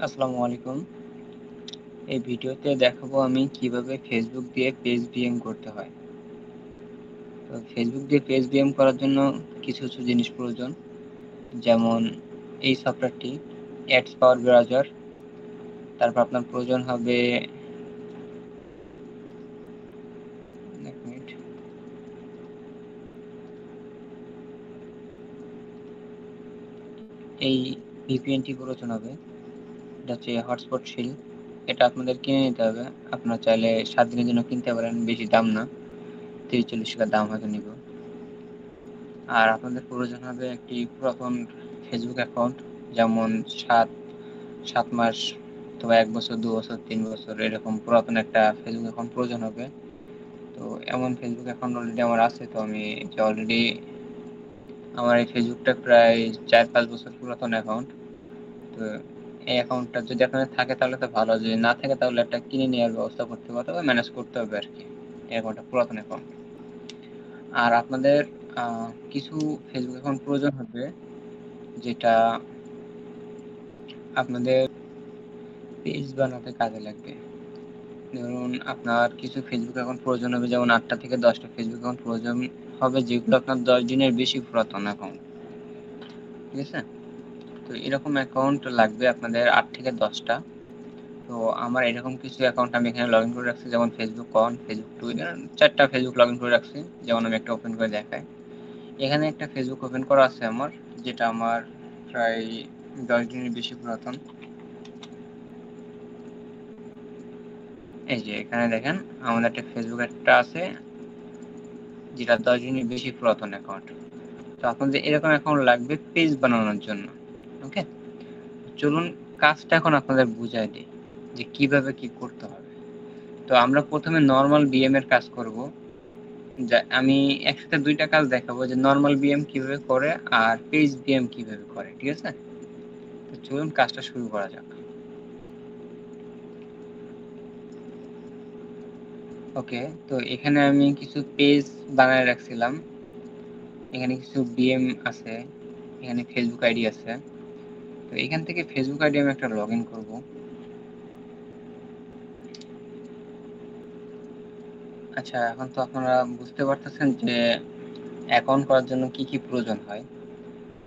আসসালামু আলাইকুম। এই ভিডিওতে দেখাবো আমি কিভাবে ফেসবুক দিয়ে পেজ ভিএম করতে হয়। তো ফেসবুক দিয়ে পেজ ভিএম করার জন্য কিছু জিনিস প্রয়োজন। যেমন এই সফটওয়্যারটি অ্যাডস পাওয়ার ব্রাউজার। তারপর আপনার প্রয়োজন হবে এক মিনিট এই ভিপিএনটি প্রয়োজন হবে। এটা হচ্ছে হটস্পট শিল্ড। এটা আপনাদের কিনে নিতে হবে। আপনারা চাইলে 7 দিনের জন্য কিনতে পারেন, বেশি দাম না, 30-40 টাকা দাম হয়তো নিব। আর আপনাদের প্রয়োজন হবে একটি পুরাতন ফেসবুক অ্যাকাউন্ট, যেমন 7 মাস অথবা 1 বছর, 2 বছর, 3 বছর এরকম পুরাতন একটা ফেসবুক অ্যাকাউন্ট প্রয়োজন হবে। তো এমন ফেসবুক অ্যাকাউন্ট অলরেডি আমার আছে। তো আমি অলরেডি আমার এই ফেসবুকটা প্রায় 4-5 বছর পুরাতন অ্যাকাউন্ট। তো এই অ্যাকাউন্টটা যদি আপনাদের থাকে তাহলে তো ভালো, যদি না থাকে তাহলে একটা কিনে নেওয়ার ব্যবস্থা করতে হবে অথবা ম্যানেজ করতে হবে আর কি। এই অ্যাকাউন্টটা পুরাতন অ্যাকাউন্ট। আর আপনাদের কিছু ফেসবুক অ্যাকাউন্ট প্রয়োজন হবে, যেটা আপনাদের পেজ বানাতে কাজে লাগবে। ধরুন আপনার কিছু ফেসবুক অ্যাকাউন্ট প্রয়োজন হবে, যেমন 8টা থেকে 10টা ফেসবুক অ্যাকাউন্ট প্রয়োজন হবে, যেগুলো আপনার 10 দিনের বেশি পুরাতন অ্যাকাউন্ট। ঠিক আছে? তো এরকম অ্যাকাউন্ট লাগবে আপনাদের 8 থেকে 10টা। তো আমার এরকম কিছু অ্যাকাউন্ট আমি এখানে লগ ইন করে রাখছি, যেমন ফেসবুক অন, ফেসবুক টুইটার, 4টা ফেসবুক লগ ইন করে রাখছি। যেমন আমি একটা ওপেন করে দেখাই। এখানে একটা ফেসবুক ওপেন করা আছে আমার, যেটা আমার প্রায় 10 দিনের বেশি পুরাতন। এই যে এখানে দেখেন আমাদের একটা ফেসবুক একটা আছে, যেটা 10 দিনের বেশি পুরাতন অ্যাকাউন্ট। তো আপনাদের এরকম অ্যাকাউন্ট লাগবে পেজ বানানোর জন্য। ওকে, চলুন কাজটা এখন আপনাদের বুঝাই দিই যে কিভাবে কি করতে হবে। তো আমরা প্রথমে নরমাল বিএম এর কাজ করব। আমি একসাথে দুইটা কাজ দেখাবো, যে নরমাল বিএম কিভাবে করে আর পেজ বিএম কিভাবে করে। ঠিক আছে? তো চলুন কাজটা শুরু করা যাক। ওকে, তো এখানে আমি কিছু পেজ বানায় রাখছিলাম। এখানে কিছু বিএম আছে, এখানে ফেসবুক আইডি আছে। তো এখান থেকে ফেসবুক আইডি আমি একটা লগ ইন করবো। আচ্ছা, এখন তো আপনারা বুঝতে পারতেছেন যে অ্যাকাউন্ট করার জন্য কি কি প্রয়োজন হয়।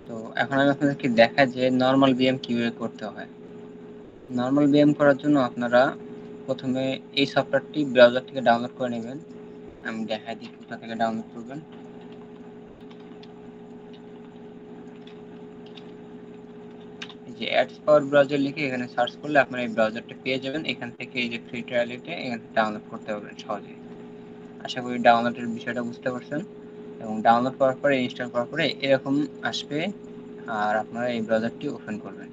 তো এখন আমি আপনাদেরকে দেখাই যে নরমাল বিএম কিভাবে করতে হয়। নরমাল বিএম করার জন্য আপনারা প্রথমে এই সফটওয়্যারটি ব্রাউজার থেকে ডাউনলোড করে নেবেন। আমি দেখাই দিই কোথা থেকে ডাউনলোড করবেন। এই যে অ্যাডস পাওয়ার ব্রাউজার লিখে এখানে সার্চ করলে আপনারা এই ব্রাউজারটা পেয়ে যাবেন। এখান থেকে এই যে ফ্রি ট্রায়ালটা এখান থেকে ডাউনলোড করতে পারবেন সহজে। আশা করি ডাউনলোডের বিষয়টা বুঝতে পারছেন। এবং ডাউনলোড করার পরে, ইনস্টল করার পরে এরকম আসবে, আর আপনারা এই ব্রাউজারটি ওপেন করবেন।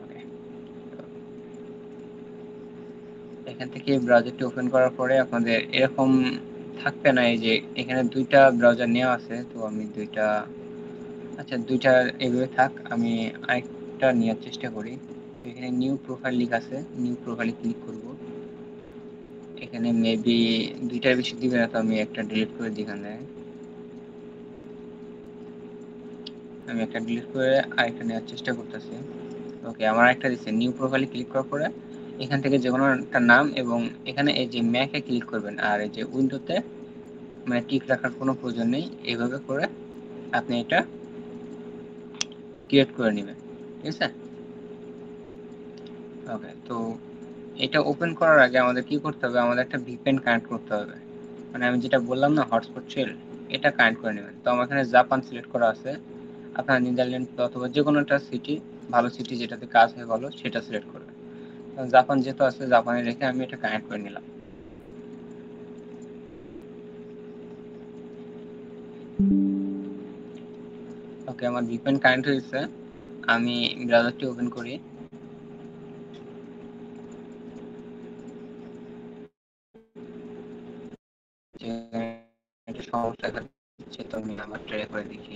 ওকে, এখান থেকে এই ব্রাউজারটি ওপেন করার পরে আপনাদের এরকম থাকবে না, এই যে এখানে দুইটা ব্রাউজার নেওয়া আছে। তো আমি দুইটা, আচ্ছা দুইটা এইভাবে থাক, আমি আরেকটা নেওয়ার চেষ্টা করি। এখানে নিউ প্রোফাইল লিখ আছে, নিউ প্রোফাইলে ক্লিক করব। এখানে মেবি দুইটার বেশি দিবে না, তো আমি একটা ডিলিট করে দিই। এখানে আমি একটা ডিলিট করে আরেকটা নেওয়ার চেষ্টা করতেছি। ওকে, আমার একটা দিচ্ছে। নিউ প্রোফাইলে ক্লিক করার পরে এখান থেকে যে কোনো একটা নাম, এবং এখানে এই যে ম্যাকে ক্লিক করবেন। আর এই যে উইন্ডোতে মানে টিক রাখার কোনো প্রয়োজন নেই, এইভাবে করে আপনি এটা ক্রিয়েট করে নেবেন। ঠিক আছে? ওকে, তো এটা ওপেন করার আগে আমাদের কি করতে হবে, আমাদের একটা ভিপিএন কানেক্ট করতে হবে। মানে আমি যেটা বললাম না, হটস্পট শেল, এটা কানেক্ট করে নেবেন। তো আমার এখানে জাপান সিলেক্ট করা আছে। আপনার নেদারল্যান্ড অথবা যে কোনো একটা সিটি, ভালো সিটি যেটাতে কাজ হয় ভালো, সেটা সিলেক্ট করবেন। জাপান যেহেতু আছে, জাপানে রেখে আমি এটা কানেক্ট করে নিলাম। ওকে, আমার ভিপিএন কানেক্ট হয়েছে। আমি ব্রাউজারটি ওপেন করি। যে একটা সমস্যা হচ্ছে, তো আমি আমার ট্রাই করে দেখি।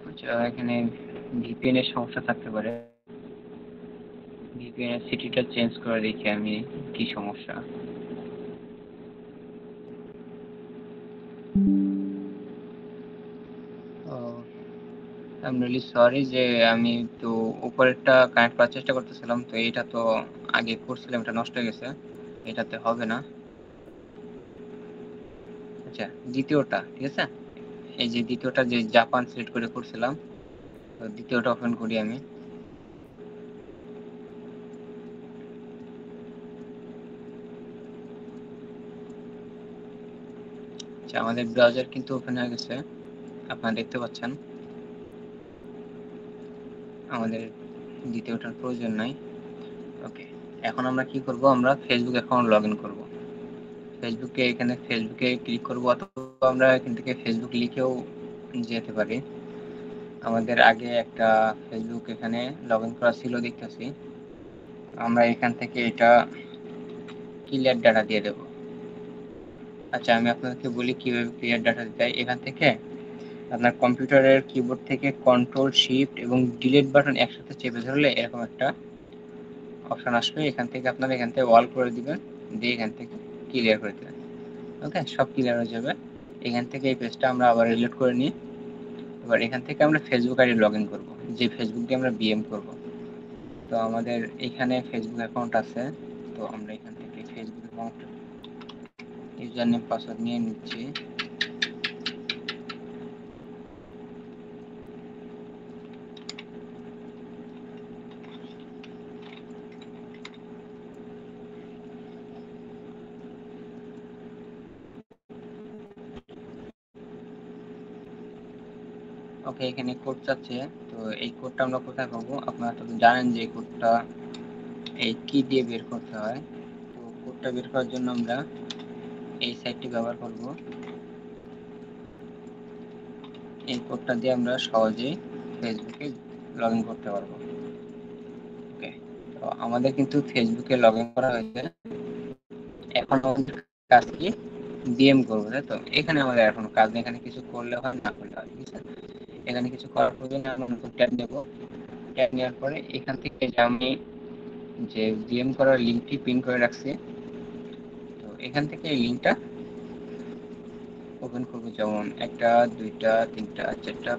আচ্ছা, এখানে ভিপিএন এর সমস্যা থাকতে পারে। ভিপিএন এর সিটিটা চেঞ্জ করে দেখি আমি কি সমস্যা। আই এম রিয়েলি সরি যে আমি তো উপরেরটা কানেক্ট করার চেষ্টা করতেছিলাম, তো এটা তো আগে করছিলাম, এটা নষ্ট হয়ে গেছে, এটাতে হবে না। আচ্ছা, দ্বিতীয়টা ঠিক আছে, এই যে দ্বিতীয়টা যে জাপান সিলেক্ট করে করছিলাম, তো দ্বিতীয়টা ওপেন করি আমি। আচ্ছা, আমাদের ব্রাউজার কিন্তু ওপেন হয়ে গেছে, আপনারা দেখতে পাচ্ছেন। আমাদের দ্বিতীয়টার প্রয়োজন নাই। ওকে, এখন আমরা কি করব, আমরা ফেসবুক অ্যাকাউন্ট লগ ইন করবো। ফেসবুকে এখানে ফেসবুকে ক্লিক করবো, অথবা আমরা এখান থেকে ফেসবুক লিখেও যেতে পারি। আমাদের আগে একটা ফেসবুক এখানে লগ ইন করা ছিল দেখতেছি, আমরা এখান থেকে এটা ক্লিয়ার ডাটা দিয়ে দেব। আচ্ছা, আমি আপনাদেরকে বলি কিভাবে ক্লিয়ার ডাটা দিতে হয়। এখান থেকে আপনার কম্পিউটারের কিবোর্ড থেকে কন্ট্রোল শিফট এবং ডিলিট বাটন একসাথে চেপে ধরলে এরকম একটা অপশন আসবে। এখান থেকে আপনারা এখান থেকে অল করে দিবেন, দিয়ে এখান থেকে ক্লিয়ার করে দেবেন। ওকে, সব ক্লিয়ার হয়ে যাবে। এখান থেকে এই পেজটা আমরা আবার রিলোড করে নিই। এবার এখান থেকে আমরা ফেসবুক আইডি লগ ইন করবো, যে ফেসবুক দিয়ে আমরা বিএম করব। তো আমাদের এখানে ফেসবুক অ্যাকাউন্ট আছে, তো আমরা এখান থেকে Facebook account user name password নিয়ে নিচ্ছি। ওকে, এখানে কোড চাচ্ছে, তো এই কোডটা আমরা কোথায় পাবো? আপনারা তো জানেন যে এই কোডটা এই কি দিয়ে বের করতে হয়। তো কোডটা বের করার জন্য আমরা এই সাইটটি ব্যবহার করব। এই কোডটা দিয়ে আমরা সহজেই ফেসবুকে লগ ইন করতে পারবো। ওকে, তো আমাদের কিন্তু ফেসবুকে লগ ইন করা হয়েছে। এখন আমাদের কাজ কি? ডিএম করবো, তাই তো? এখানে আমাদের এখন কাজ নেই, এখানে কিছু করলে হয় না করলে হয়, ঠিক আছে? এখানে কিছু করার প্রয়োজন নেই, আমরা নতুন ট্যাব নেব। ট্যাব নেওয়ার পরে এখান থেকে যে আমি যে ডিএম করার লিঙ্কটি পিন করে রাখছি, তো এখান থেকে এই লিঙ্কটা ওপেন করবো। যেমন একটা, দুইটা, তিনটা, চারটা,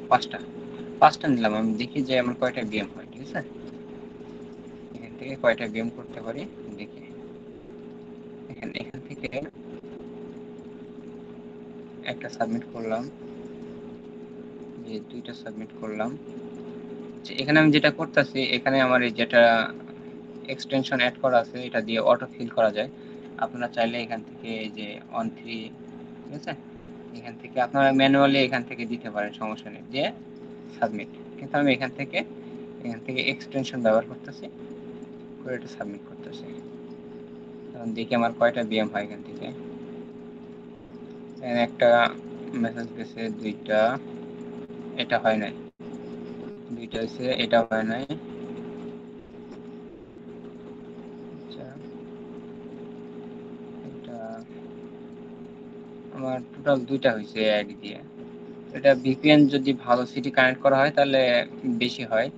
পাঁচটা নিলাম। আমি দেখি যে আমার কয়টা ডিএম হয়, ঠিক আছে? এখান থেকে কয়টা ডিএম করতে পারি দেখি। এখান থেকে একটা সাবমিট করলাম, যে দুইটা সাবমিট করলাম। এখানে আমি যেটা করতেছি, এখানে আমার এই যেটা এক্সটেনশন অ্যাড করা আছে, এটা দিয়ে অটো ফিল করা যায়। আপনারা চাইলে এখান থেকে এই যে অন 3, ঠিক আছে, এখান থেকে আপনারা ম্যানুয়ালি এখান থেকে দিতে পারেন, সমস্যা নেই, দিয়ে সাবমিট। কিন্তু আমি এখান থেকে এক্সটেনশন ব্যবহার করতেছি, করে এটা সাবমিট করতেছি। এখন দেখি আমার কয়টা বিএম হয় এখান থেকে। একটা মেসেজ গেছে, দুইটা, এটা হয় নাই, দুইটা হয়েছে, এটা হয় নাই। আচ্ছা, এটা আমার টোটাল দুইটা হয়েছে আইডি দিয়ে। এটা ভিপিএন যদি ভালো সিটি কানেক্ট করা হয় তাহলে বেশি হয়,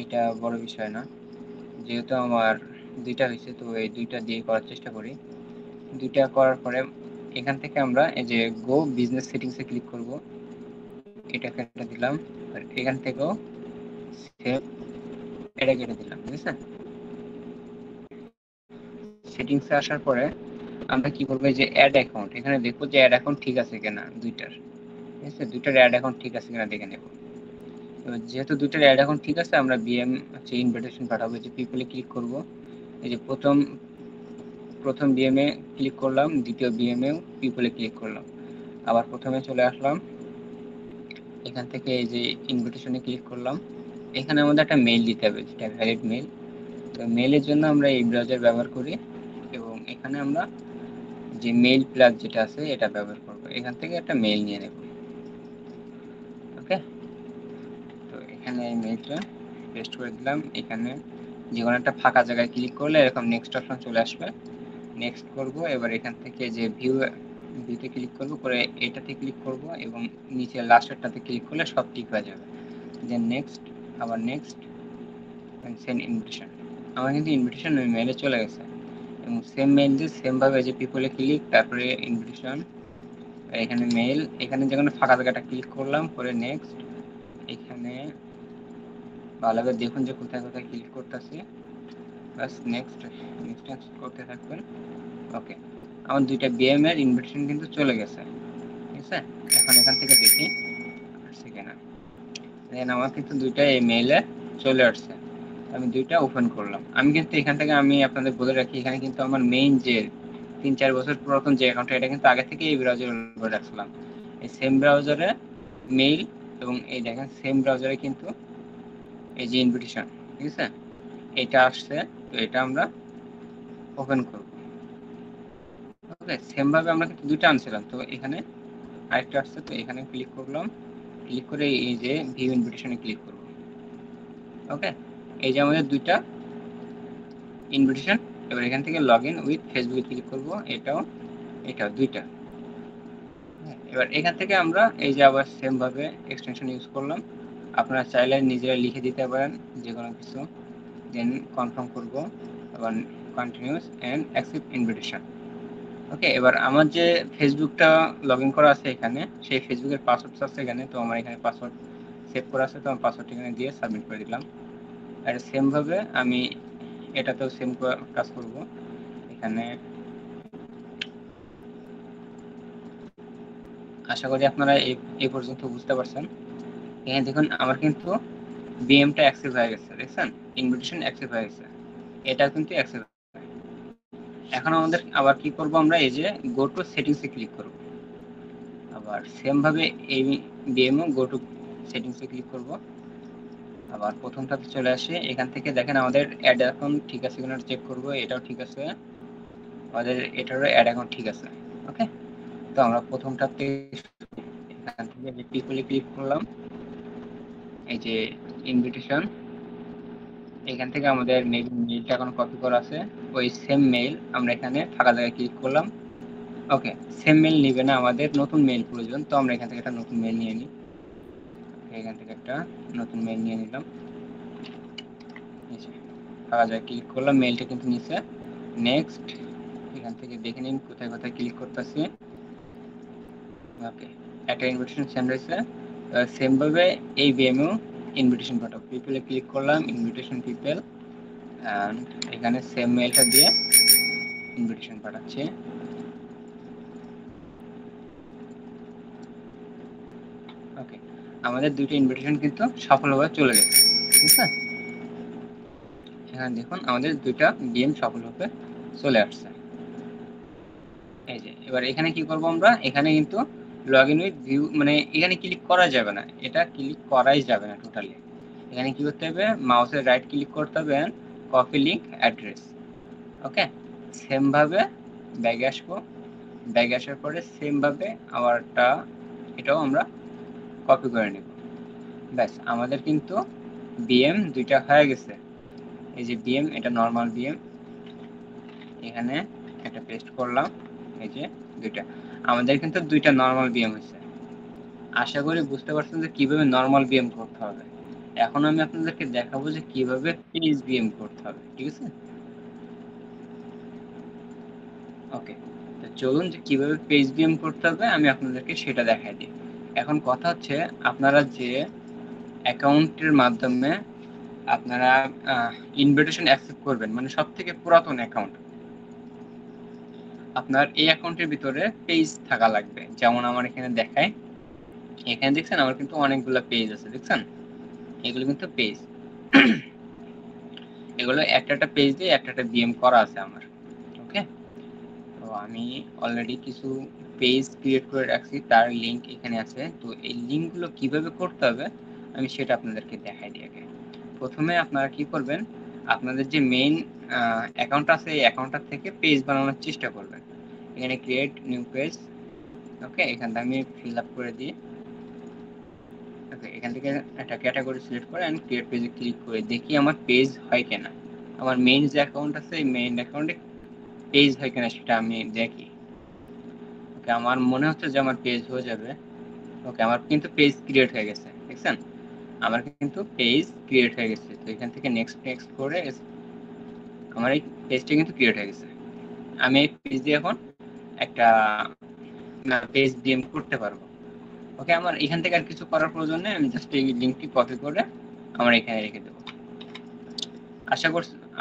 এটা বড় বিষয় না। যেহেতু আমার দুইটা হয়েছে, তো এই দুইটা দিয়ে করার চেষ্টা করি। দুইটা করার পরে এখান থেকে আমরা এই যে গো বিজনেস সেটিংসে ক্লিক করব, এটা কেটে দিলাম। আর এখান থেকেও সেভ, এটা কেটে দিলাম, ঠিক আছে? সেটিংসে আসার পরে আমরা কি করবো, যে অ্যাড অ্যাকাউন্ট, এখানে দেখবো যে অ্যাড অ্যাকাউন্ট ঠিক আছে কিনা দুইটার, ঠিক আছে? দুইটার অ্যাড অ্যাকাউন্ট ঠিক আছে কিনা দেখে নেব। এবার যেহেতু দুইটার অ্যাড অ্যাকাউন্ট ঠিক আছে, আমরা বিএম হচ্ছে ইনভিটেশন পাঠাবো। যে পিপলে ক্লিক করব, এই যে প্রথম বিএম এ ক্লিক করলাম, দ্বিতীয় বিএম এও পিপলে ক্লিক করলাম, আবার প্রথমে চলে আসলাম। এখান থেকে এই যে ইনভিটেশনে ক্লিক করলাম। এখানে আমাদের একটা মেইল দিতে হবে, যেটা ভ্যালিড মেইল। তো মেইলের জন্য আমরা এই ব্রাউজার ব্যবহার করি, এবং এখানে আমরা যে মেইল প্লাগ যেটা আছে এটা ব্যবহার করব। এখান থেকে একটা মেইল নিয়ে নেব। ওকে, তো এখানে এই মেইলটা পেস্ট করে দিলাম। এখানে যে কোনো একটা ফাঁকা জায়গায় ক্লিক করলে এরকম নেক্সট অপশন চলে আসবে, নেক্সট করব। এবার এখান থেকে যে ভিউতে ক্লিক করব, করে এটাতে ক্লিক করব, এবং নিচে লাস্টেরটাতে ক্লিক করলে সব ঠিক হয়ে যাবে। দেন নেক্সট, আবার নেক্সট, সেন্ড ইনভিটেশন। আমার কিন্তু ইনভিটেশন ওই মেইলে চলে গেছে, এবং সেম মেইল দিয়ে সেম ভাবে যে পিপলে ক্লিক, তারপরে ইনভিটেশন, এখানে মেইল, এখানে যেখানে ফাঁকা জায়গাটা ক্লিক করলাম, করে নেক্সট, এখানে ভালোভাবে দেখুন যে কোথায় কোথায় ক্লিক করতেছি, বাস নেক্সট নেক্সট নেক্সট করতে থাকবেন। ওকে, আমার দুইটা বিএম এর ইনভিটেশন কিন্তু চলে গেছে, ঠিক আছে। এখন এখান থেকে দেখি আসছে কিনা। দেন আমার কিন্তু দুইটা ইমেইলে চলে আসছে, আমি দুইটা ওপেন করলাম। আমি কিন্তু এখান থেকে আমি আপনাদের বলে রাখি, এখানে কিন্তু আমার মেইন যে 3-4 বছর পুরাতন যে অ্যাকাউন্ট, এটা কিন্তু আগে থেকে এই ব্রাউজারে করে রাখছিলাম। এই সেম ব্রাউজারে মেইল এবং এই দেখেন সেম ব্রাউজারে কিন্তু এই যে ইনভিটেশন, ঠিক আছে, এটা আসছে। তো এটা আমরা ওপেন করব। ওকে, সেম ভাবে আমরা কিন্তু দুইটা আনছিলাম, তো এখানে আরেকটা আসছে, তো এখানে ক্লিক করলাম। ক্লিক করে এই যে ভিউ ইনভিটেশনে ক্লিক করব। ওকে, এই যে আমাদের দুইটা ইনভিটেশন। এবার এখান থেকে লগইন উইথ ফেসবুকে ক্লিক করব, এটাও দুইটা। এবার এখান থেকে আমরা এই যে আবার সেম ভাবে এক্সটেনশন ইউজ করলাম। আপনারা চাইলে নিজেরা লিখে দিতে পারেন যে কোনো কিছু। দেন কনফার্ম করব, আবার কন্টিনিউস এন্ড অ্যাকসেপ্ট ইনভিটেশন। ওকে, এবার আমার যে ফেসবুকটা লগইন করা আছে এখানে, সেই ফেসবুকের পাসওয়ার্ড আছে এখানে, তো আমার এখানে পাসওয়ার্ড সেভ করা আছে, তো আমি পাসওয়ার্ড এখানে দিয়ে সাবমিট করে দিলাম। আর সেম ভাবে আমি এটাতেও সেম কাজ করব। এখানে আশা করি আপনারা এই পর্যন্ত বুঝতে পারছেন। এখানে দেখুন আমার কিন্তু বিএমটা অ্যাক্সেস হয়ে গেছে, দেখছেন, ইনভিটেশন অ্যাক্সেস হয়ে গেছে, এটা কিন্তু অ্যাক্সেস। এখন আমাদের আবার কি করব, আমরা এই যে গো টু সেটিংসে ক্লিক করব। আবার সেম ভাবে এই বিএমও গো টু সেটিংসে ক্লিক করব। আবার প্রথমটাতে চলে আসি, এখান থেকে দেখেন আমাদের অ্যাড অ্যাকাউন্ট ঠিক আছে কিনা চেক করব। এটাও ঠিক আছে, আমাদের এটারও অ্যাড অ্যাকাউন্ট ঠিক আছে। ওকে, তো আমরা প্রথমটাতে এখান থেকে পিপলে ক্লিক করলাম, এই যে ইনভিটেশন, এখান থেকে আমাদের মেইলটা এখন কপি করা আছে, ওই সেম মেইল আমরা এখানে ফাঁকা জায়গায় ক্লিক করলাম। ওকে, সেম মেইল নিবে না, আমাদের নতুন মেইল প্রয়োজন, তো আমরা এখান থেকে একটা নতুন মেইল নিয়ে নিই। এখান থেকে একটা নতুন মেইল নিয়ে নিলাম, ফাঁকা জায়গায় ক্লিক করলাম, মেইলটা কিন্তু নিচে। নেক্সট, এখান থেকে দেখে নিন কোথায় কোথায় ক্লিক করতেছি। ওকে, একটা ইনভিটেশন সেন্ড হয়েছে। সেম ভাবে এই বিএমও ইনভিটেশন পাঠাবো, পিপলে ক্লিক করলাম, ইনভিটেশন পিপল, এন্ড এখানে সেম মেইলটা দিয়ে ইনভিটেশন পাঠাচ্ছি। ওকে, আমাদের দুটো ইনভিটেশন কিন্তু সফলভাবে চলে গেছে, ঠিক আছে। এখানে দেখুন আমাদের দুইটা বিএম সফলভাবে চলে আসছে। এই যে এবার এখানে কি করব, আমরা এখানে কিন্তু লগইন উইথ ভিউ, মানে এখানে ক্লিক করা যাবে না, এটা ক্লিক করাই যাবে না টোটালি। এখানে কি করতে হবে, মাউসের রাইট ক্লিক করতে হবে, কপি লিংক অ্যাড্রেস। ওকে, সেম ভাবে ব্যাগে আসবো, ব্যাগে আসার পরে সেম ভাবে আবারটা এটাও আমরা কপি করে নেব। ব্যাস, আমাদের কিন্তু বিএম দুইটা হয়ে গেছে। এই যে বিএম, এটা নরমাল বিএম, এখানে একটা পেস্ট করলাম, এই যে দুইটা, আমাদের কিন্তু দুইটা নরমাল বিএম হয়েছে। আশা করি বুঝতে পারছেন যে কিভাবে নরমাল বিএম করতে হবে। এখন আমি আপনাদেরকে দেখাবো যে কিভাবে পেজ বিএম করতে হবে, ঠিক আছে। ওকে, তো চলুন যে কিভাবে পেজ বিএম করতে হবে আমি আপনাদেরকে সেটা দেখাই দিই। এখন কথা হচ্ছে, আপনারা যে অ্যাকাউন্টের মাধ্যমে আপনারা ইনভিটেশন অ্যাকসেপ্ট করবেন, মানে সবথেকে পুরাতন অ্যাকাউন্ট, আপনার এই অ্যাকাউন্টের ভিতরে পেজ থাকা লাগবে। যেমন আমার এখানে দেখায়, এখানে দেখছেন আমার কিন্তু অনেকগুলো পেজ আছে, দেখছেন, এগুলো কিন্তু পেজ। এগুলো একটা একটা পেজ দিয়ে একটা একটা বিএম করা আছে আমার। ওকে, তো আমি অলরেডি কিছু পেজ ক্রিয়েট করে রাখছি, তার লিংক এখানে আছে। তো এই লিংকগুলো কিভাবে করতে হবে আমি সেটা আপনাদেরকে দেখাই দিই। আগে প্রথমে আপনারা কি করবেন, আপনাদের যে মেইন অ্যাকাউন্ট আছে এই অ্যাকাউন্টটা থেকে পেজ বানানোর চেষ্টা করবেন। এখানে ক্রিয়েট নিউ পেজ, ওকে, এখান থেকে আমি ফিল আপ করে দিই। ওকে, এখান থেকে একটা ক্যাটাগরি সিলেক্ট করে আমি ক্রিয়েট পেজে ক্লিক করে দেখি আমার পেজ হয় কিনা। আমার মেইন যে অ্যাকাউন্ট আছে এই মেইন অ্যাকাউন্টে পেজ হয় কিনা সেটা আমি দেখি। ওকে, আমার মনে হচ্ছে যে আমার পেজ হয়ে যাবে। ওকে, আমার কিন্তু পেজ ক্রিয়েট হয়ে গেছে, দেখছেন, আমার কিন্তু পেজ ক্রিয়েট হয়ে গেছে। তো এখান থেকে নেক্সট নেক্সট করে আমার এই পেজটা কিন্তু ক্রিয়েট হয়ে গেছে। আমি এই পেজ দিয়ে এখন একটা পেজ ডিএম করতে পারবো। ওকে, আমার এখান থেকে আর কিছু করার প্রয়োজন নেই, আমি জাস্ট এই লিঙ্কটি কপি করে আমার এখানে রেখে দেবো।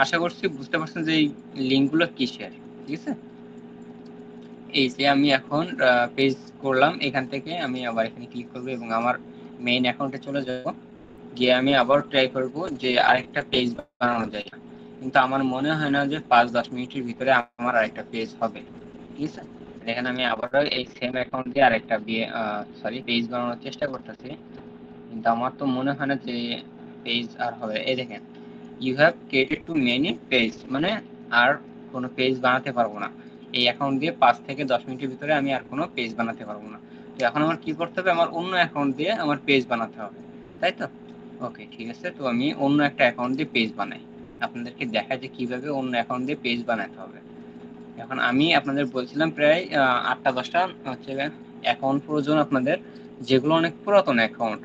আশা করছি বুঝতে পারছেন যে এই লিঙ্কগুলো কিসের। ঠিক আছে, এই যে আমি এখন পেজ করলাম, এখান থেকে আমি আবার এখানে ক্লিক করবো এবং আমার মেইন অ্যাকাউন্টে চলে যাব। গিয়ে আমি আবার ট্রাই করব যে আরেকটা পেজ বানানো যায়, কিন্তু আমার মনে হয় না যে 5-10 মিনিটের ভিতরে আমার আরেকটা পেজ হবে। ঠিক আছে, দেখেন আমি আবারও এই সেম অ্যাকাউন্ট দিয়ে আরেকটা পেজ বানানোর চেষ্টা করতেছি, কিন্তু আমার তো মনে হয় না যে পেজ আর হবে। এই দেখেন, you have created too many page, মানে আর কোনো পেজ বানাতে পারবো না। এই অ্যাকাউন্ট দিয়ে 5 থেকে 10 মিনিটের ভিতরে আমি আর কোনো পেজ বানাতে পারবো না। তো এখন আমার কি করতে হবে, আমার অন্য অ্যাকাউন্ট দিয়ে আমার পেজ বানাতে হবে, তাই তো? ওকে, ঠিক আছে, তো আমি অন্য একটা অ্যাকাউন্ট দিয়ে পেজ বানাই, আপনাদেরকে দেখাই যে কিভাবে অন্য অ্যাকাউন্ট দিয়ে পেজ বানাতে হবে। এখন আমি আপনাদের বলছিলাম প্রায় 8টা-10টা হচ্ছে অ্যাকাউন্ট প্রয়োজন আপনাদের, যেগুলো অনেক পুরাতন অ্যাকাউন্ট,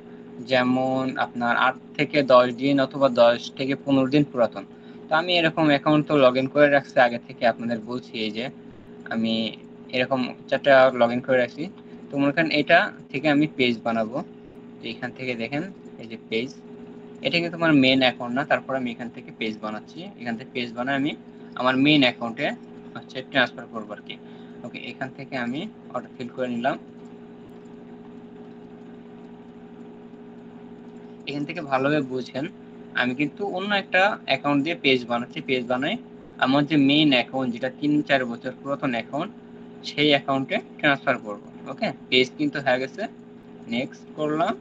যেমন আপনার 8 থেকে 10 দিন অথবা 10 থেকে 15 দিন পুরাতন। তো আমি এরকম অ্যাকাউন্ট তো লগ ইন করে রাখছি আগে থেকে, আপনাদের বলছি এই যে আমি এরকম 4টা লগ ইন করে রাখছি। তো মনে করেন এটা থেকে আমি পেজ বানাবো, তো এখান থেকে দেখেন এই যে পেজ, এটা কিন্তু আমার মেন অ্যাকাউন্ট না, তারপর আমি এখান থেকে পেজ বানাচ্ছি, এখান থেকে পেজ বানাই আমি আমার মেন অ্যাকাউন্টে হচ্ছে ট্রান্সফার করবো আর কি। ওকে, এখান থেকে আমি অটো ফিল করে নিলাম। এখান থেকে ভালোভাবে বুঝেন, আমি কিন্তু অন্য একটা অ্যাকাউন্ট দিয়ে পেজ বানাচ্ছি, পেজ বানাই আমার যে মেইন অ্যাকাউন্ট, যেটা 3-4 বছর পুরাতন অ্যাকাউন্ট, সেই অ্যাকাউন্টে ট্রান্সফার করব। ওকে, পেজ কিন্তু হয়ে গেছে, নেক্সট করলাম,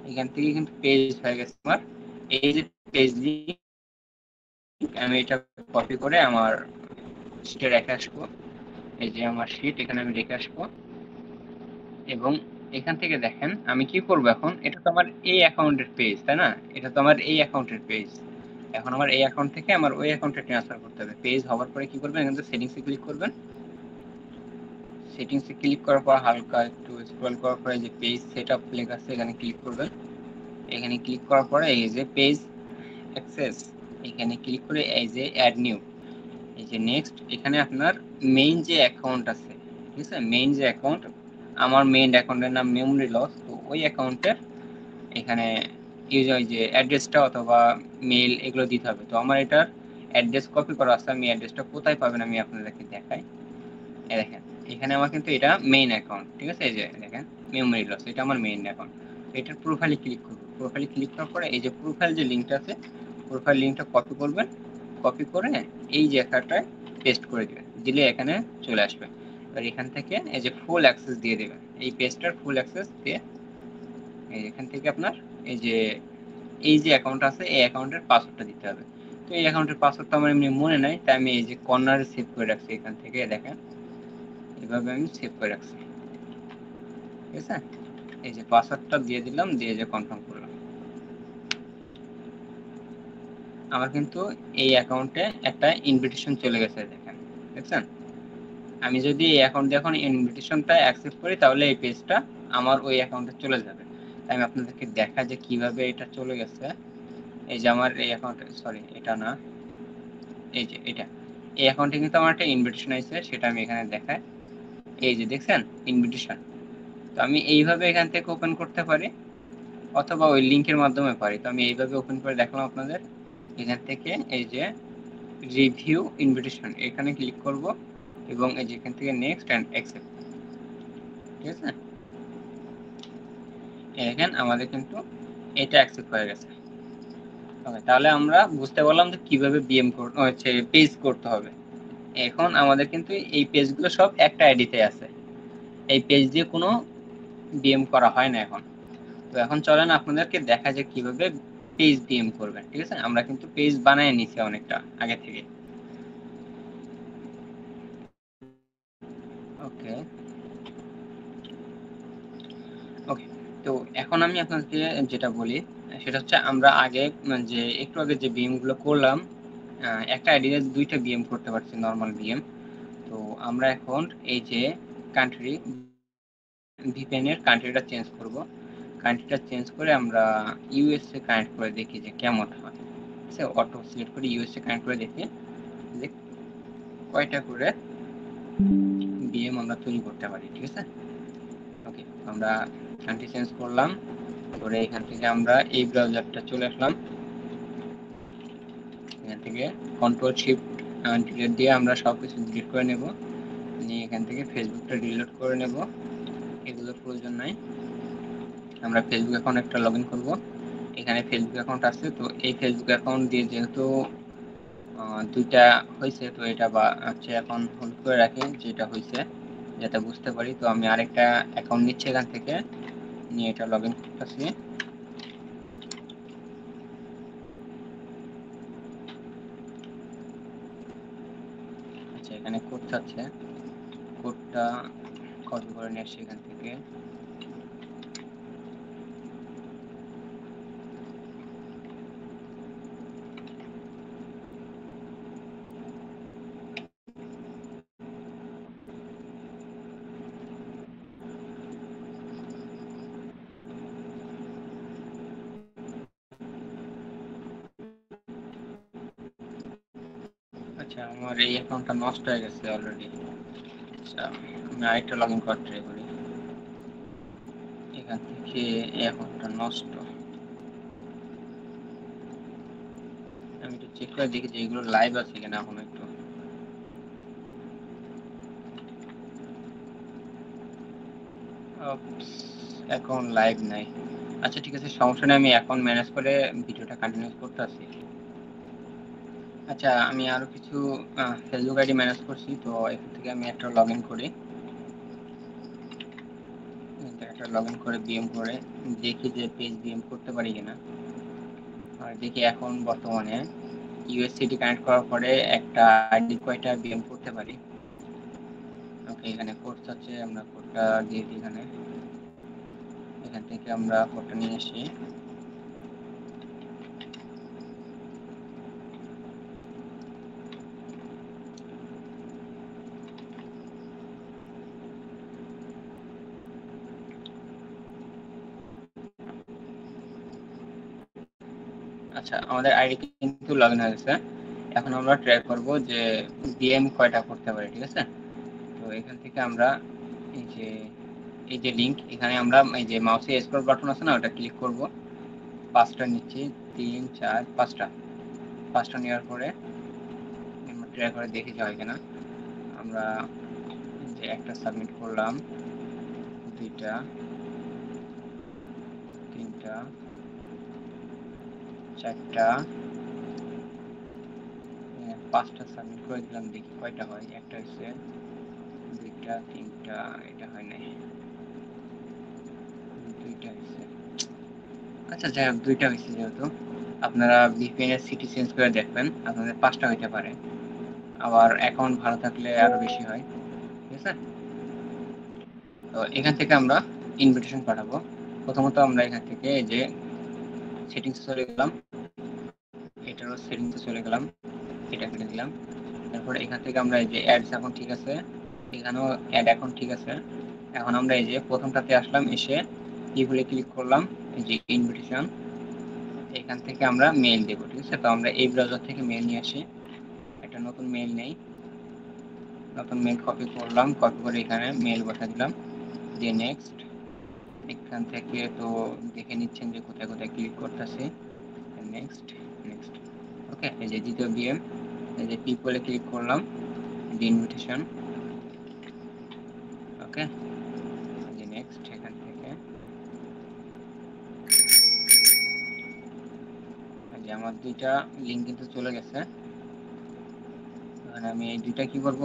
এখান থেকে কিন্তু পেজ হয়ে গেছে আমার। এই যে পেজ লিংক, আমি এটা কপি করে আমার শিটে রেখে আসবো, এই যে আমার শিট এখানে আমি রেখে আসবো। এবং এখান থেকে দেখেন আমি কি করব, এখন এটা তো আমার এই অ্যাকাউন্টের পেজ, তাই না? এটা তো আমার এই অ্যাকাউন্টের পেজ। এখন আমার এই অ্যাকাউন্ট থেকে আমার ওই অ্যাকাউন্টে ট্রান্সফার করতে হবে। পেজ হওয়ার পরে কি করবেন, এখান থেকে সেটিংসে ক্লিক করবেন। সেটিংসে ক্লিক করার পর হালকা একটু স্ক্রল করার পরে যে পেজ সেটআপ লেখা আছে এখানে ক্লিক করবেন। এখানে ক্লিক করার পরে এই যে পেজ অ্যাক্সেস, এখানে ক্লিক করে এই যে অ্যাড নিউ, এই যে নেক্সট, এখানে আপনার মেইন যে অ্যাকাউন্ট আছে, ঠিক আছে, মেইন যে অ্যাকাউন্ট, আমার মেইন অ্যাকাউন্টের নাম মেমরি লস, তো ওই অ্যাকাউন্টের এখানে ওই যে অ্যাড্রেসটা অথবা মেইল এগুলো দিতে হবে। তো আমার এটার অ্যাড্রেস কপি করা আছে, আমি অ্যাড্রেসটা কোথায় পাবেন আমি আপনাদেরকে দেখাই। এই দেখেন, এখানে আমার কিন্তু এটা মেইন অ্যাকাউন্ট, ঠিক আছে, এই যে দেখেন মেমরি লস, এটা আমার মেইন অ্যাকাউন্ট। এটার প্রোফাইলে ক্লিক করব, প্রোফাইলে ক্লিক করার পরে এই যে প্রোফাইল যে লিঙ্কটা আছে, প্রোফাইল লিঙ্কটা কপি করবেন, কপি করে এই জায়গাটায় পেস্ট করে দিবেন, দিলে এখানে চলে আসবে। আর এখান থেকে এই যে ফুল অ্যাক্সেস দিয়ে দেবেন, এই পেজটার ফুল অ্যাক্সেস দিয়ে এখান থেকে আপনার এই যে অ্যাকাউন্ট আছে এই অ্যাকাউন্টের পাসওয়ার্ডটা দিতে হবে। তো এই অ্যাকাউন্টের পাসওয়ার্ডটা আমার এমনি মনে নাই, তাই আমি এই যে কর্নারে সেভ করে রাখছি, এখান থেকে দেখেন এভাবে আমি সেভ করে রাখছি। ঠিক আছে, এই যে পাসওয়ার্ডটা দিয়ে দিলাম, দিয়ে যে কনফার্ম করলাম, আমার কিন্তু এই অ্যাকাউন্টে একটা ইনভিটেশন চলে গেছে, দেখেন, দেখছেন? আমি যদি এই অ্যাকাউন্ট দিয়ে এখন ইনভিটেশনটা অ্যাকসেপ্ট করি তাহলে এই পেজটা আমার ওই অ্যাকাউন্টে চলে যাবে। তাই আমি আপনাদেরকে দেখা যে কিভাবে এটা চলে গেছে। এই যে আমার এই অ্যাকাউন্টে, সরি এটা না, এই যে এটা, এই অ্যাকাউন্টে কিন্তু আমার একটা ইনভিটেশন আছে, সেটা আমি এখানে দেখাই। এই যে দেখছেন ইনভিটেশন, তো আমি এইভাবে এখান থেকে ওপেন করতে পারি অথবা ওই লিংকের মাধ্যমে পারি। তো আমি এইভাবে ওপেন করে দেখলাম আপনাদের, এখান থেকে এই যে রিভিউ ইনভিটেশন এখানে ক্লিক করব এবং এই যে এখান থেকে নেক্সট এন্ড অ্যাকসেপ্ট, ঠিক আছে, এখানে আমাদের কিন্তু এটা অ্যাকসেপ্ট হয়ে গেছে। ওকে, তাহলে আমরা বুঝতে পারলাম যে কিভাবে বিএম হচ্ছে পেজ করতে হবে। এখন আমাদের কিন্তু এই পেজগুলো সব একটা আইডিতে আছে, এই পেজ দিয়ে কোনো বিএম করা হয় না এখন। তো এখন চলেন আপনাদেরকে দেখা যায় কিভাবে পেজ বিএম করবেন। ঠিক আছে, আমরা কিন্তু পেজ বানায় নিছি অনেকটা আগে থেকে। ওকে ওকে, তো এখন আমি আপনাদেরকে যেটা বলি সেটা হচ্ছে আমরা আগে যে একটু আগে যে বিএম গুলো করলাম, একটা আইডিতে 2টা বিএম করতে পারছি, নর্মাল বিএম। তো আমরা এখন এই যে কান্ট্রি, ভিপিএন এর কান্ট্রিটা চেঞ্জ করব, কান্ট্রিটা চেঞ্জ করে আমরা ইউএসএ কানেক্ট করে দেখি যে কেমন হয়। ঠিক আছে, অটো সিলেক্ট করে ইউএসএ কানেক্ট করে দেখি যে কয়টা করে বিএম আমরা তৈরি করতে পারি। ঠিক আছে, ওকে, আমরা কান্ট্রি চেঞ্জ করলাম, করে এখান থেকে আমরা এই ব্রাউজারটা চলে আসলাম। এখান থেকে কন্ট্রোল শিফট ডিলিট দিয়ে আমরা সবকিছু ডিলিট করে নেব, নিয়ে এখান থেকে ফেসবুকটা ডিলিট করে নেব, এগুলো প্রয়োজন নাই। আমরা ফেসবুক অ্যাকাউন্ট একটা লগ ইন করবো, এখানে ফেসবুক অ্যাকাউন্ট আছে, তো এই ফেসবুক অ্যাকাউন্ট দিয়ে যেহেতু দুইটা হয়েছে, তো এটা বা হচ্ছে এখন হোল্ড করে রাখি যেটা হয়েছে, যাতে বুঝতে পারি। তো আমি আরেকটা অ্যাকাউন্ট নিচ্ছি এখান থেকে, নিয়ে এটা লগ ইন করতেছি। আচ্ছা, এখানে কোড চাচ্ছে, কোডটা কপি করে নিয়ে আসছি এখান থেকে। আচ্ছা, আমার এই অ্যাকাউন্টটা নষ্ট হয়ে গেছে অলরেডি। আচ্ছা, আমি আরেকটা লগ ইন করার ট্রাই করি। এখান থেকে এই অ্যাকাউন্টটা নষ্ট, আমি একটু চেক করে দেখি যে এগুলো লাইভ আছে কিনা। এখন একটু অ্যাকাউন্ট লাইভ নাই। আচ্ছা ঠিক আছে, সমস্যা নেই, আমি অ্যাকাউন্ট ম্যানেজ করে ভিডিওটা কন্টিনিউ করতে আছি। আচ্ছা, আমি আরো কিছু ফেসবুক আইডি ম্যানেজ করছি, তো এখান থেকে আমি একটা লগ ইন করি। একটা লগ ইন করে বিএম করে দেখি যে পেজ বিএম করতে পারি কিনা। আর দেখি এখন বর্তমানে ইউএসসিটি কানেক্ট করার পরে একটা আইডি কয়টা বিএম করতে পারি। ওকে, এখানে কোড আছে, আমরা কোডটা দিয়ে দিই এখানে। এখান থেকে আমরা কোডটা নিয়ে আসি। আচ্ছা, আমাদের আইডি কিন্তু লগ ইন হয়ে গেছে। এখন আমরা ট্রাই করব যে বিএম কয়টা করতে পারি, ঠিক আছে? তো এখান থেকে আমরা এই যে লিংক, এখানে আমরা এই যে মাউসে স্ক্রল বাটন আছে না, ওটা ক্লিক করব। পাঁচটা নিচ্ছি, 3 4 পাঁচটা নেওয়ার পরে আমরা ট্রাই করে দেখি যে হয় কিনা। আমরা যে একটা সাবমিট করলাম, দুইটা, তিনটা, চারটা, পাঁচটা সাবমিট করে দিলাম, দেখি কয়টা হয়। একটা হচ্ছে, দুইটা, তিনটা, এটা হয় নাই, দুইটা হয়েছে। আচ্ছা যাই হোক, দুইটা হয়েছে যেহেতু, আপনারা ভিপিএন এর সিটি চেঞ্জ করে দেখবেন, আপনাদের পাঁচটা হইতে পারে। আবার অ্যাকাউন্ট ভালো থাকলে আরো বেশি হয়, ঠিক আছে? তো এখান থেকে আমরা ইনভিটেশন পাঠাবো। প্রথমত আমরা এখান থেকে এই যে সেটিংস চলে গেলাম, এটারও সেটিংসে চলে গেলাম, এটা কেটে দিলাম। তারপরে এখান থেকে আমরা এই যে অ্যাডস এখন ঠিক আছে, এখানেও অ্যাড এখন ঠিক আছে। এখন আমরা এই যে প্রথমটাতে আসলাম, এসে কি বলে ক্লিক করলাম, এই যে ইনভিটেশন, এখান থেকে আমরা মেইল দেবো, ঠিক আছে? তো আমরা এই ব্রাউজার থেকে মেইল নিয়ে আসি, একটা নতুন মেইল নেই, নতুন মেইল কপি করলাম, কপি করে এখানে মেইল বসা দিলাম, দিয়ে নেক্সট। এখান থেকে তো দেখে নিচ্ছেন যে কোথায় কোথায় ক্লিক করতেছে, নেক্সট, নেক্সট। ওকে, এই যে দ্বিতীয় বিএম, এই যে পিপলে ক্লিক করলাম, ইনভিটেশন। ওকে, এই যে নেক্সট। এখান থেকে এই যে আমার দুইটা লিঙ্ক কিন্তু চলে গেছে। এখন আমি এই দুইটা কি করব,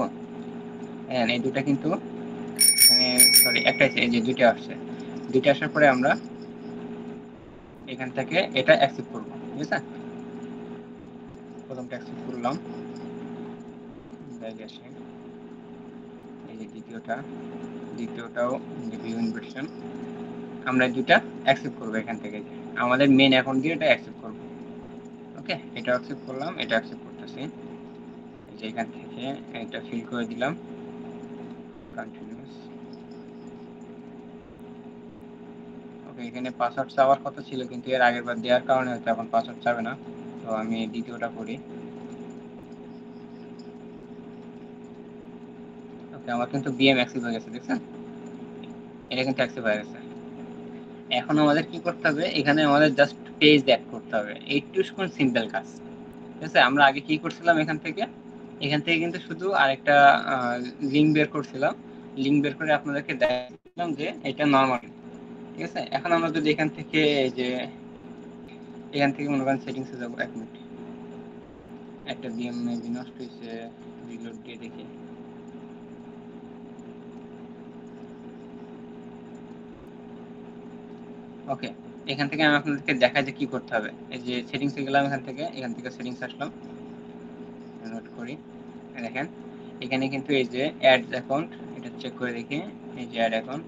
হ্যাঁ এই দুইটা কিন্তু এখানে, সরি একটা, এই যে দুইটা আসছে, দুইটা আসার পরে আমরা এখান থেকে এটা অ্যাকসেপ্ট করব, ঠিক আছে? প্রথমটা অ্যাকসেপ্ট করলাম, ব্যাগ আসে, এই যে দ্বিতীয়টাও ভিউ ইনভার্সন, আমরা দুইটা অ্যাকসেপ্ট করব এখান থেকে, আমাদের মেইন অ্যাকাউন্ট দিয়ে এটা অ্যাকসেপ্ট করব। ওকে, এটা অ্যাকসেপ্ট করলাম, এটা অ্যাকসেপ্ট করতেছি, এই যে এখান থেকে এটা ফিল করে দিলাম, কন্টিনিউয়াস। ওকে, এখানে পাসওয়ার্ড চাওয়ার কথা ছিল, কিন্তু এর আগের বার দেওয়ার কারণে হয়তো এখন পাসওয়ার্ড চাবে না। তো আমি দ্বিতীয়টা করি। ওকে, আমার কিন্তু বিএম অ্যাক্সেস হয়ে গেছে, দেখছেন? এটা কিন্তু অ্যাকসেপ্ট হয়ে গেছে। এখন আমাদের কি করতে হবে, এখানে আমাদের জাস্ট পেজ অ্যাড করতে হবে, এইটুকুন সিম্পল কাজ। ঠিক আছে, আমরা আগে কি করছিলাম, এখান থেকে কিন্তু শুধু আরেকটা লিঙ্ক বের করছিলাম, লিঙ্ক বের করে আপনাদেরকে দেখাচ্ছিলাম যে এটা নরমাল। ঠিক আছে, এখন আমরা যদি এখান থেকে এই যে মনে করেন সেটিংসে যাবো, 1 মিনিট, একটা বিএম মেবি নষ্ট হয়েছে, রিলোড দিয়ে দেখি। ওকে, এখান থেকে আমি আপনাদেরকে দেখাই যে কি করতে হবে। এই যে সেটিংসে গেলাম, এখান থেকে সেটিংস আসলাম, নোট করি, দেখেন এখানে কিন্তু এই যে অ্যাড অ্যাকাউন্ট, এটা চেক করে দেখি, এই যে অ্যাড অ্যাকাউন্ট,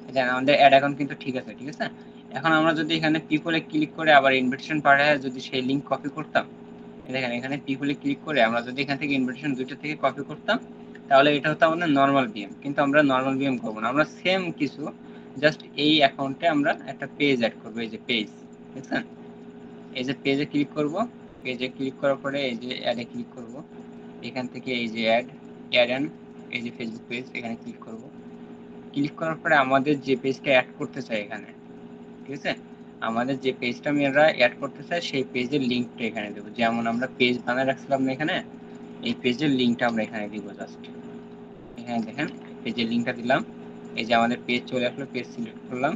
এটা আমাদের অ্যাড অ্যাকাউন্ট কিন্তু ঠিক আছে। ঠিক আছে, এখন আমরা যদি এখানে পিপলে ক্লিক করে আবার ইনভিটেশন পাঠায় যদি সেই লিংক কপি করতাম, দেখেন এখানে পিপলে ক্লিক করে আমরা যদি এখান থেকে ইনভিটেশন দুইটা থেকে কপি করতাম, তাহলে এটা হতো আমাদের নর্মাল বিএম। কিন্তু আমরা নর্মাল বিএম করবো না, আমরা সেম কিছু জাস্ট এই অ্যাকাউন্টে আমরা একটা পেজ অ্যাড করবো, এই যে পেজ, দেখছেন, এই যে পেজে ক্লিক করব, পেজে ক্লিক করার পরে এই যে অ্যাডে ক্লিক করব, এখান থেকে এই যে অ্যাড অ্যান্ড এই যে ফেসবুক পেজ, এখানে ক্লিক করব। ক্লিক করার পরে আমাদের যে পেজটা অ্যাড করতে চাই এখানে, ঠিক আছে, আমাদের যে পেজটা আমরা অ্যাড করতে চাই সেই পেজের লিঙ্কটা এখানে দেবো। যেমন আমরা পেজ বানায় রাখছিলাম না এখানে, এই পেজের লিঙ্কটা আমরা এখানে দিব। জাস্ট এখানে দেখেন পেজের লিঙ্কটা দিলাম, এই যে আমাদের পেজ চলে আসলো, পেজ সিলেক্ট করলাম,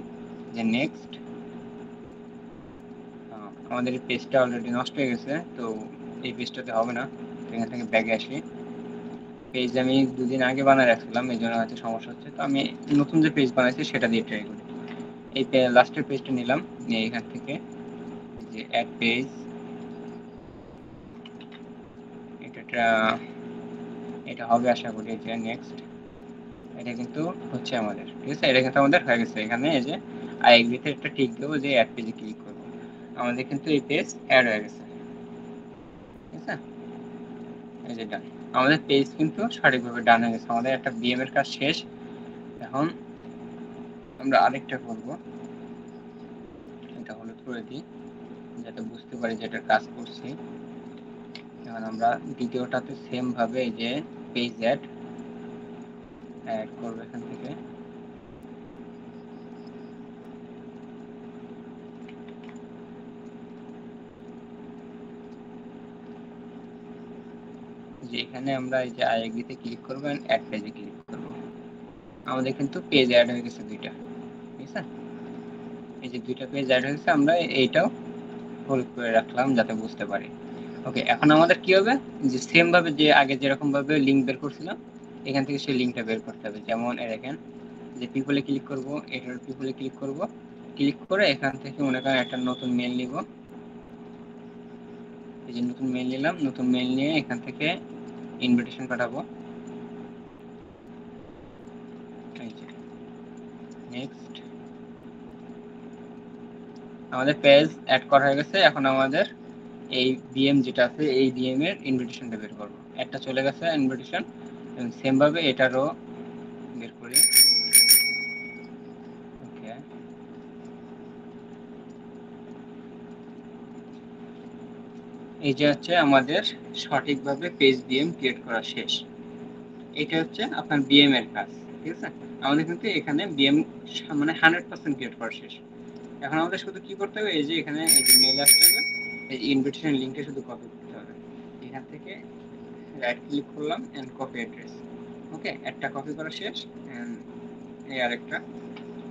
যে নেক্সট। আমাদের এই পেজটা অলরেডি নষ্ট হয়ে গেছে, তো এই পেজটাতে হবে না, এখান থেকে ব্যাগে আসি। পেজ আমি 2 দিন আগে বানায় রাখছিলাম, এই জন্য হয়তো সমস্যা হচ্ছে, তো আমি নতুন যে পেজ বানাইছি সেটা দিয়ে ট্রাই করি। এই লাস্টের পেজটা নিলাম, নিয়ে এখান থেকে যে অ্যাড পেজ, এটা হবে আশা করি, যে নেক্সট, এটা কিন্তু হচ্ছে আমাদের। ঠিক আছে, এটা কিন্তু আমাদের হয়ে গেছে। এখানে এই যে আই এগ্রিতে একটা টিক দেবো, যে অ্যাড পেজে ক্লিক করবো, আমাদের কিন্তু এই পেজ অ্যাড হয়ে গেছে। ঠিক আছে, এই যে ডান, আমাদের পেজ কিন্তু সঠিকভাবে ডান হয়ে গেছে, আমাদের একটা বিএম এর কাজ শেষ। এখন আমরা আরেকটা করব, এটা হলুদ করে দিই যাতে বুঝতে পারি যে এটা কাজ করছি। এখন আমরা দ্বিতীয়টাতে সেম ভাবে এই যে পেজ অ্যাড করব, এখান থেকে যে এখানে আমরা এই যে আই এগ্রিতে ক্লিক করব এন্ড অ্যাড পেজে ক্লিক করব, আমাদের কিন্তু পেজ অ্যাড হয়ে গেছে দুইটা। ঠিক আছে, এই যে দুইটা পেজ অ্যাড হয়েছে, আমরা এইটাও হলুদ করে রাখলাম যাতে বুঝতে পারি। ওকে, এখন আমাদের কি হবে, যে সেম ভাবে যে আগে যেরকম ভাবে লিংক বের করছিলাম, এখান থেকে সেই লিংকটা বের করতে হবে। যেমন দেখেন যে পিপলে ক্লিক করব, এটার পিপলে ক্লিক করব, ক্লিক করে এখান থেকে মনে করেন একটা নতুন মেইল নিব, এই যে নতুন মেইল নিলাম, নতুন মেইল নিয়ে এখান থেকে ইনভিটেশন পাঠাবো, এই যে নেক্সট, আমাদের পেজ অ্যাড করা হয়ে গেছে। এখন আমাদের এই বিএম যেটা আছে, এই বিএম এর ইনভিটেশনটা বের করব, একটা চলে গেছে ইনভিটেশন, এবং সেম ভাবে এটারও বের করি। ওকে, এই যে হচ্ছে আমাদের সঠিকভাবে পেজ বিএম ক্রিয়েট করা শেষ। এটা হচ্ছে আপনার বিএম এর কাজ। ঠিক আছে, আমাদের কিন্তু এখানে বিএম মানে 100% ক্রিয়েট করা শেষ। এখন আমাদের শুধু কি করতে হবে, এই যে এখানে এই যে মেইল আসতে হবে, এই ইনভিটেশন লিংকটা শুধু কপি করতে হবে, এখান থেকে রাইট ক্লিক করলাম এন্ড কপি অ্যাড্রেস। ওকে, একটা কপি করা শেষ, এন্ড এই আরেকটা,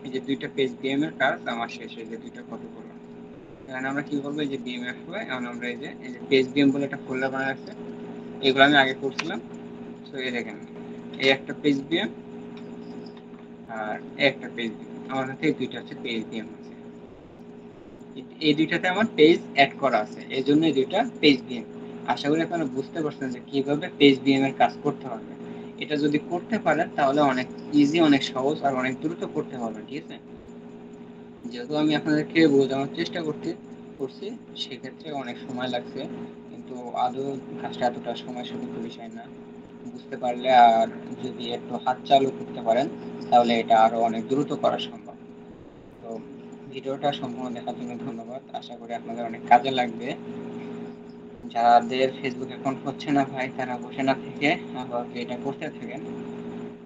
এই যে দুইটা পেজ বিএম এর কাজ আমার শেষ, এই যে দুইটা কপি করলাম। এখন আমরা কি করবো, এই যে বিএমএফ হয়, এখন আমরা এই যে পেজ বিএম বলে একটা ফোল্ডার বানায় রাখছে, এগুলো আমি আগে করছিলাম। তো এই দেখেন, এই একটা পেজ বিএম আর এই একটা পেজ বিএম, আমার হাতে এই দুইটা হচ্ছে পেজ বিএম আছে, এই দুইটাতে আমার পেজ অ্যাড করা আছে, এই জন্য এই দুইটা পেজ বিএম। আশা করি আপনারা বুঝতে পারছেন যে কিভাবে পেজ বিএম এর কাজ করতে হবে। এটা যদি করতে পারেন তাহলে অনেক ইজি, অনেক সহজ আর অনেক দ্রুত করতে পারবেন। ঠিক আছে, যেহেতু আমি আপনাদেরকে বোঝানোর চেষ্টা করছি, সেক্ষেত্রে অনেক সময় লাগছে, কিন্তু আদৌ কাজটা এতটা সময় সাপেক্ষ বিষয় না। বুঝতে পারলে আর যদি একটু হাত চালু করতে পারেন, তাহলে এটা আরো অনেক দ্রুত করা সম্ভব। তো ভিডিওটা সম্পূর্ণ দেখার জন্য ধন্যবাদ, আশা করি আপনাদের অনেক কাজে লাগবে। যাদের ফেসবুক অ্যাকাউন্ট হচ্ছে না ভাই, তারা বসে না থেকে আবার এটা করতে থাকেন,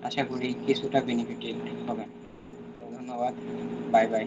আশা করি কিছুটা বেনিফিটেড হবেন। তো ধন্যবাদ। Bye bye.